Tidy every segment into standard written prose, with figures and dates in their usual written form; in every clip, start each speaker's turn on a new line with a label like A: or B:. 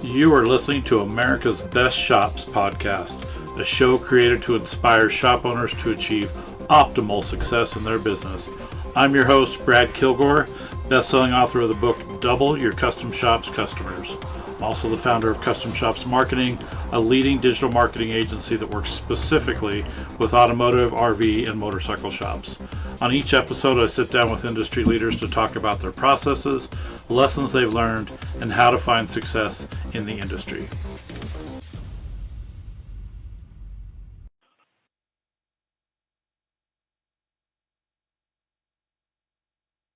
A: You are listening to America's Best Shops podcast, a show created to inspire shop owners to achieve optimal success in their business. I'm your host, Brad Kilgore, best-selling author of the book Double Your Custom Shops Customers. I'm also the founder of Custom Shops Marketing, a leading digital marketing agency that works specifically with automotive, RV, and motorcycle shops. On each episode, I sit down with industry leaders to talk about their processes, lessons they've learned, and how to find success in the industry.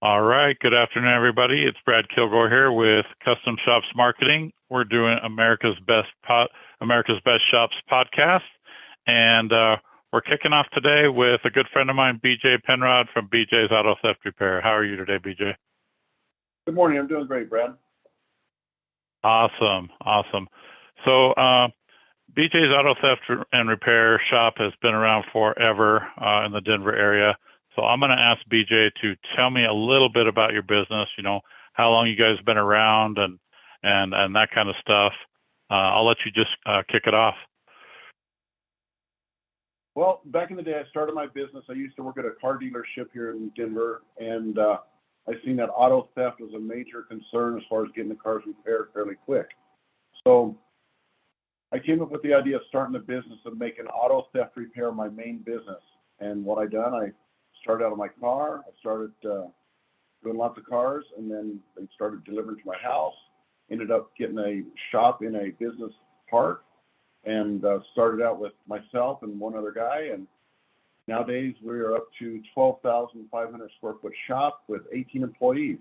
A: All right, good afternoon, everybody. It's Brad Kilgore here with Custom Shops Marketing. We're doing America's Best Shops podcast, and we're kicking off today with a good friend of mine, BJ Penrod from BJ's Auto Theft Repair. How are you today, BJ?
B: Good morning. I'm doing great, Brad.
A: Awesome. So BJ's Auto Theft and Repair shop has been around forever in the Denver area. So I'm going to ask BJ to tell me a little bit about your business, how long you guys have been around and that kind of stuff. I'll let you just kick it off.
B: Well, back in the day, I started my business. I used to work at a car dealership here in Denver, and I seen that auto theft was a major concern as far as getting the cars repaired fairly quick. So I came up with the idea of starting a business of making auto theft repair my main business. And what I done, I started out of my car. I started doing lots of cars, and then they started delivering to my house. Ended up getting a shop in a business park, and started out with myself and one other guy. And nowadays we are up to 12,500 square foot shop with 18 employees.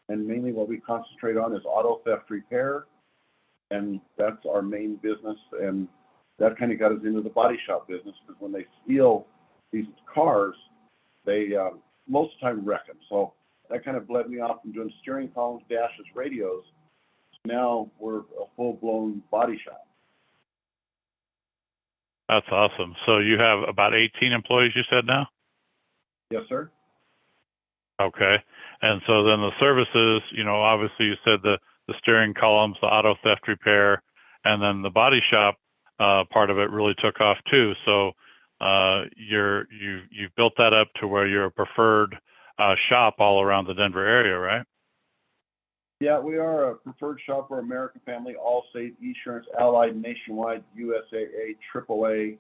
B: And mainly what we concentrate on is auto theft repair, and that's our main business. And that kind of got us into the body shop business, because when they steal these cars, they most of the time wreck them. So that kind of bled me off from doing steering columns, dashes, radios. Now we're a full-blown body shop.
A: That's awesome. So you have about 18 employees, you said now?
B: Yes, sir.
A: Okay. And so then the services, obviously you said the steering columns, the auto theft repair, and then the body shop part of it really took off too. So you've built that up to where you're a preferred shop all around the Denver area, right?
B: Yeah, we are a preferred shop for American Family, Allstate, Esurance, Allied, Nationwide, USAA, AAA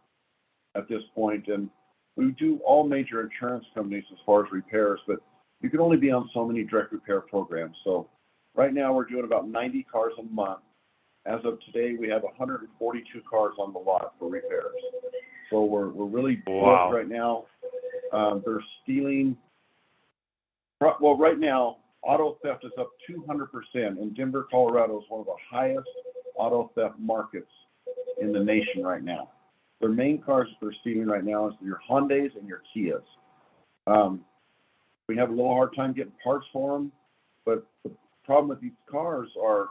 B: at this point. And we do all major insurance companies as far as repairs, but you can only be on so many direct repair programs. So right now we're doing about 90 cars a month. As of today, we have 142 cars on the lot for repairs. So we're really booked right now. They're stealing. Well, right now, auto theft is up 200%, and Denver, Colorado is one of the highest auto theft markets in the nation right now. Their main cars that they're stealing right now is your Hyundais and your Kias. We have a little hard time getting parts for them, but the problem with these cars are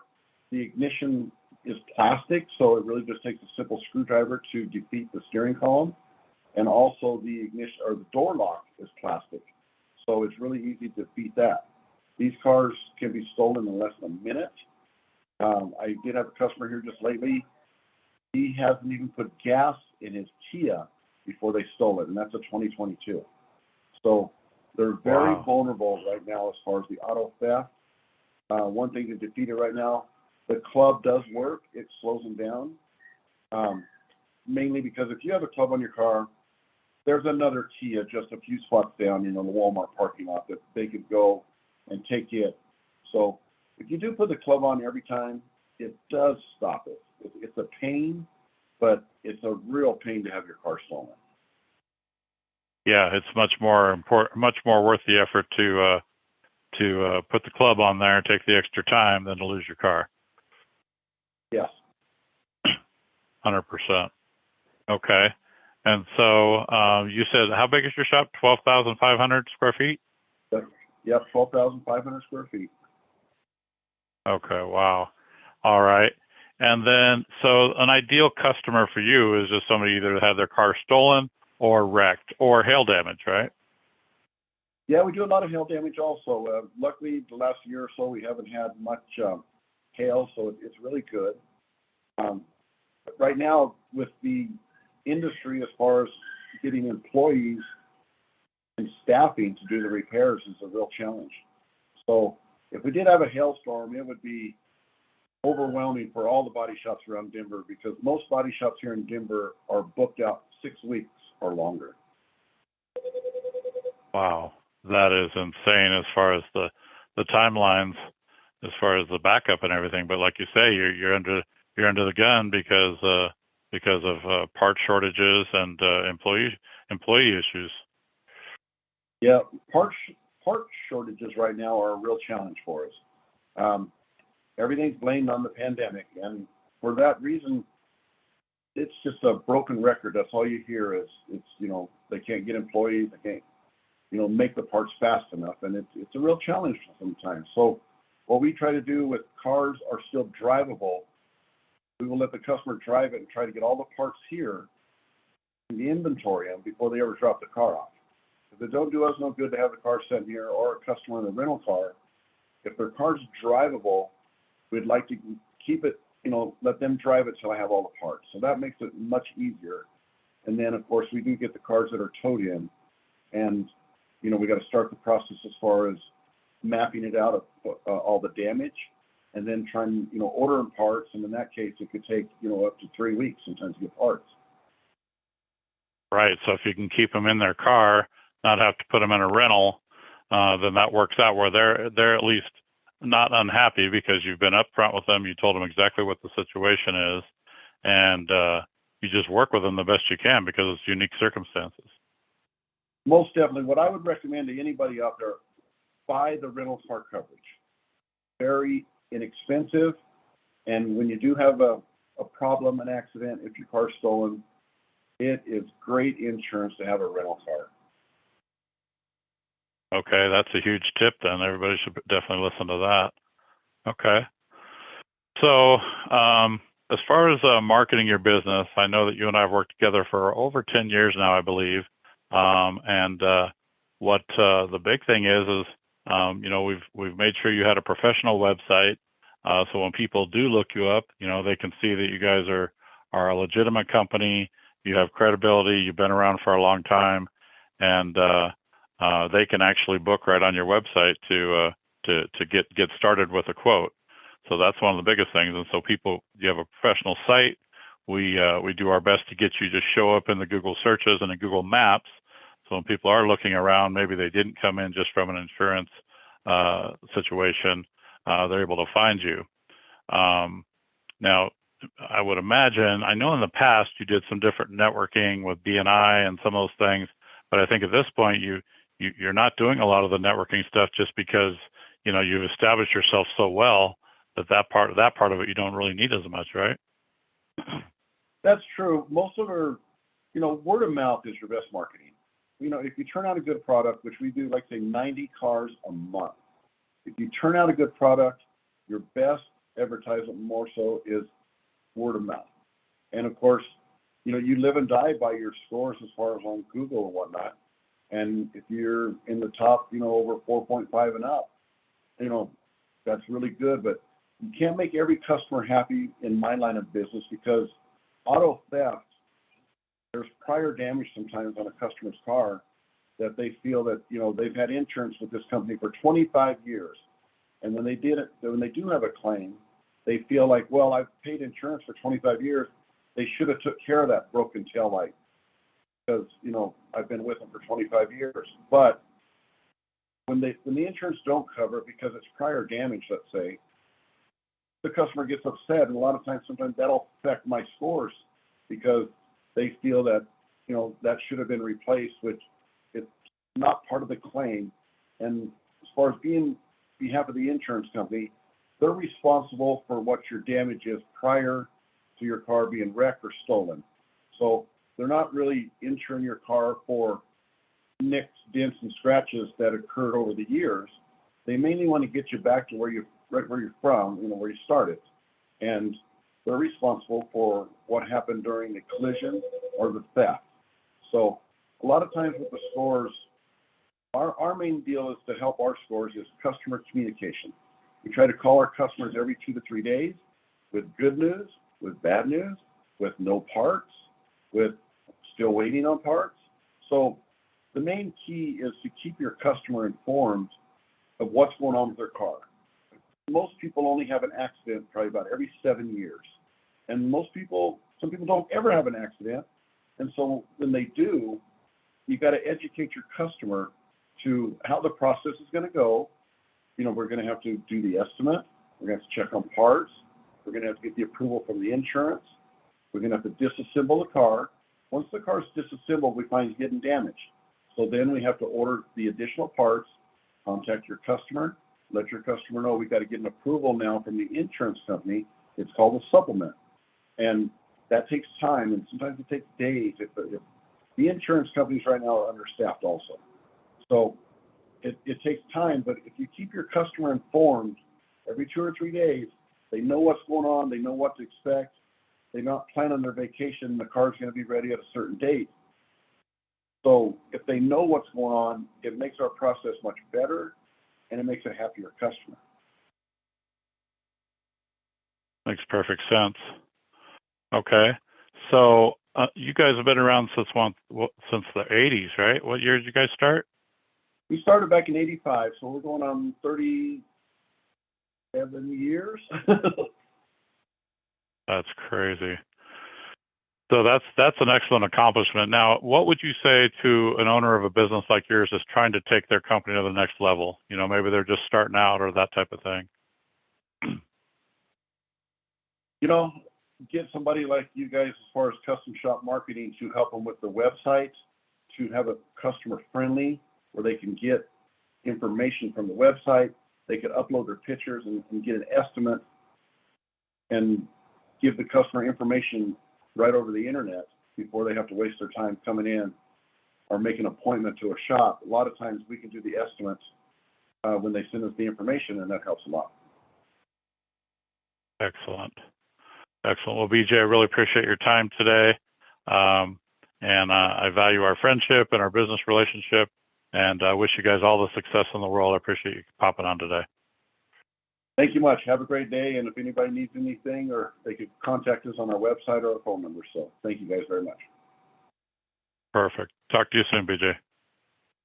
B: the ignition is plastic, so it really just takes a simple screwdriver to defeat the steering column, and also the ignition or the door lock is plastic, so it's really easy to defeat that. These cars can be stolen in less than a minute. I did have a customer here just lately. He hasn't even put gas in his Kia before they stole it, and that's a 2022. So they're very vulnerable right now as far as the auto theft. One thing to defeat it right now, the club does work. It slows them down, mainly because if you have a club on your car, there's another Kia just a few spots down, the Walmart parking lot that they could go and take it. So if you do put the club on every time, it does stop it. It's a pain, but it's a real pain to have your car stolen.
A: Yeah, it's much more worth the effort to put the club on there and take the extra time than to lose your car.
B: Yes.
A: 100%. Okay. And so you said, how big is your shop? 12,500 square feet?
B: Yep, 12,500 square feet.
A: Okay, wow. All right. And then, so an ideal customer for you is just somebody either had their car stolen or wrecked or hail damage, right?
B: Yeah, we do a lot of hail damage also. Luckily, the last year or so, we haven't had much hail, so it's really good. But right now, with the industry, as far as getting employees and staffing to do the repairs, is a real challenge. So if we did have a hailstorm, it would be overwhelming for all the body shops around Denver, because most body shops here in Denver are booked out 6 weeks or longer.
A: Wow, that is insane as far as the timelines, as far as the backup and everything. But like you say, you're under the gun because of part shortages and employee issues.
B: Yeah, part shortages right now are a real challenge for us. Everything's blamed on the pandemic, and for that reason, it's just a broken record. That's all you hear is they can't get employees, they can't make the parts fast enough, and it's a real challenge sometimes. So what we try to do with cars are still drivable. We will let the customer drive it and try to get all the parts here in the inventory before they ever drop the car off. If it don't do us no good to have the car sent here, or a customer in a rental car, if their car's drivable, we'd like to keep it, let them drive it till I have all the parts. So that makes it much easier. And then, of course, we do get the cars that are towed in, and we got to start the process as far as mapping it out of all the damage, and then trying, ordering parts. And in that case, it could take, up to 3 weeks sometimes to get parts.
A: Right. So if you can keep them in their car, not have to put them in a rental, then that works out where they're at least not unhappy, because you've been upfront with them. You told them exactly what the situation is, and you just work with them the best you can because it's unique circumstances.
B: Most definitely. What I would recommend to anybody out there, buy the rental car coverage. Very inexpensive, and when you do have a problem, an accident, if your car's stolen, it is great insurance to have a rental car.
A: Okay, that's a huge tip then. Everybody should definitely listen to that. Okay. So as far as marketing your business, I know that you and I have worked together for over 10 years now, I believe. And what the big thing is we've made sure you had a professional website. So when people do look you up, they can see that you guys are a legitimate company. You have credibility. You've been around for a long time, and they can actually book right on your website to get started with a quote. So that's one of the biggest things. And so you have a professional site. We do our best to get you to show up in the Google searches and in Google Maps. So when people are looking around, maybe they didn't come in just from an insurance situation, they're able to find you. Now, I would imagine, I know in the past you did some different networking with BNI and some of those things, but I think at this point you're not doing a lot of the networking stuff just because you've established yourself so well that part of it you don't really need as much, right?
B: That's true. Most of our, word of mouth is your best marketing. If you turn out a good product, which we do, like say 90 cars a month, if you turn out a good product, your best advertisement more so is word of mouth. And of course, you live and die by your scores as far as on Google and whatnot. And if you're in the top, over 4.5 and up, that's really good. But you can't make every customer happy in my line of business, because auto theft, there's prior damage sometimes on a customer's car that they feel that, they've had insurance with this company for 25 years. And when they do have a claim, they feel like, well, I've paid insurance for 25 years. They should have took care of that broken taillight because, I've been with them for 25 years. But when the insurance don't cover it because it's prior damage, let's say, the customer gets upset. And a lot of times, sometimes that'll affect my scores because they feel that, that should have been replaced, which it's not part of the claim. And as far as behalf of the insurance company, they're responsible for what your damage is prior to your car being wrecked or stolen. So they're not really insuring your car for nicks, dents, and scratches that occurred over the years. They mainly want to get you back to where you're from, where you started. And they're responsible for what happened during the collision or the theft. So a lot of times with the scores, our main deal is to help our scores is customer communication. We try to call our customers every 2 to 3 days with good news, with bad news, with no parts, with still waiting on parts. So the main key is to keep your customer informed of what's going on with their car. Most people only have an accident probably about every 7 years. And some people don't ever have an accident. And so when they do, you got to educate your customer to how the process is going to go. You know, we're going to have to do the estimate. We're going to have to check on parts. We're going to have to get the approval from the insurance. We're going to have to disassemble the car. Once the car is disassembled, we find it's getting damaged. So then we have to order the additional parts, contact your customer, let your customer know we got to get an approval now from the insurance company. It's called a supplement. And that takes time, and sometimes it takes days. If the insurance companies right now are understaffed also. So it takes time, but if you keep your customer informed every 2 or 3 days, they know what's going on, they know what to expect, they're not planning their vacation, the car's going to be ready at a certain date. So if they know what's going on, it makes our process much better, and it makes a happier customer.
A: Makes perfect sense. Okay. So you guys have been around since the 80s, right? What year did you guys start?
B: We started back in 85, so we're going on 37 years.
A: That's crazy. So that's an excellent accomplishment. Now, what would you say to an owner of a business like yours that's trying to take their company to the next level? You know, maybe they're just starting out or that type of thing.
B: You know, get somebody like you guys as far as custom shop marketing to help them with the website, to have a customer friendly where they can get information from the website. They could upload their pictures and get an estimate and give the customer information right over the internet before they have to waste their time coming in or make an appointment to a shop. A lot of times we can do the estimates when they send us the information, and that helps a lot.
A: Excellent. Excellent. Well, BJ, I really appreciate your time today. And I value our friendship and our business relationship, and I wish you guys all the success in the world. I appreciate you popping on today.
B: Thank you much. Have a great day. And if anybody needs anything, or they could contact us on our website or our phone number. So thank you guys very much.
A: Perfect. Talk to you soon, BJ.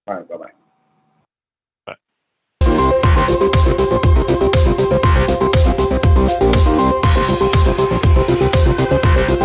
B: All right. Bye-bye.
A: Bye.